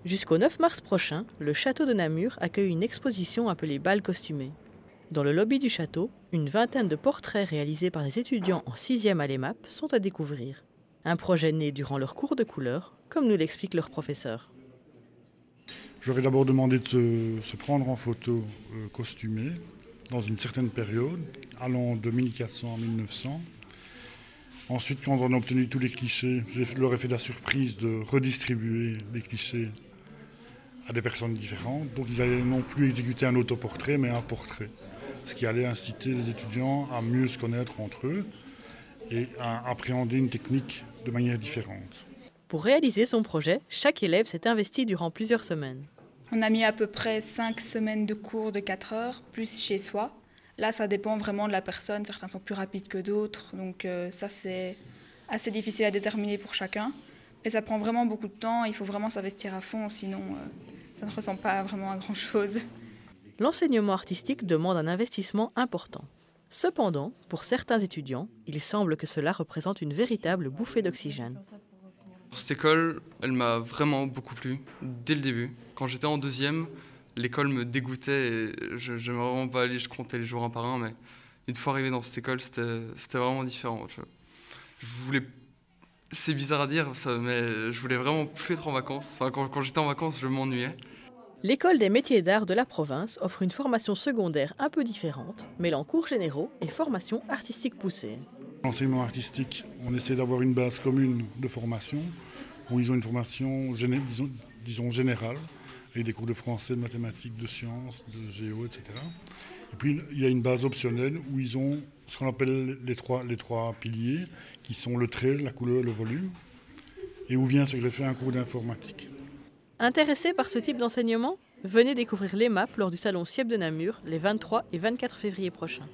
Jusqu'au 9 mars prochain, le château de Namur accueille une exposition appelée Bal costumé. Dans le lobby du château, une vingtaine de portraits réalisés par les étudiants en 6e à l'EMAP sont à découvrir. Un projet né durant leur cours de couleur, comme nous l'explique leur professeur. J'aurais d'abord demandé de se prendre en photo costumé dans une certaine période, allant de 1400 à 1900. Ensuite, quand on a obtenu tous les clichés, je leur ai fait la surprise de redistribuer les clichés à des personnes différentes. Donc ils allaient non plus exécuter un autoportrait, mais un portrait. Ce qui allait inciter les étudiants à mieux se connaître entre eux et à appréhender une technique de manière différente. Pour réaliser son projet, chaque élève s'est investi durant plusieurs semaines. On a mis à peu près 5 semaines de cours de 4 heures, plus chez soi. Là, ça dépend vraiment de la personne. Certains sont plus rapides que d'autres. Donc ça, c'est assez difficile à déterminer pour chacun. Et ça prend vraiment beaucoup de temps. Il faut vraiment s'investir à fond, sinon ça ne ressemble pas vraiment à grand-chose. L'enseignement artistique demande un investissement important. Cependant, pour certains étudiants, il semble que cela représente une véritable bouffée d'oxygène. Cette école, elle m'a vraiment beaucoup plu dès le début. Quand j'étais en 2e, l'école me dégoûtait et je n'aimais vraiment pas aller, je comptais les jours un par un, mais une fois arrivé dans cette école, c'était vraiment différent. Je voulais, c'est bizarre à dire, ça, mais je voulais vraiment plus être en vacances. Enfin, quand j'étais en vacances, je m'ennuyais. L'école des métiers d'art de la province offre une formation secondaire un peu différente, mêlant cours généraux et formation artistique poussée. L'enseignement artistique, on essaie d'avoir une base commune de formation, où ils ont une formation disons générale, avec des cours de français, de mathématiques, de sciences, de géo, etc. Et puis il y a une base optionnelle où ils ont ce qu'on appelle les trois piliers, qui sont le trait, la couleur, le volume, et où vient se greffer un cours d'informatique. Intéressé par ce type d'enseignement ? Venez découvrir l'EMAP lors du salon CIEP de Namur les 23 et 24 février prochains.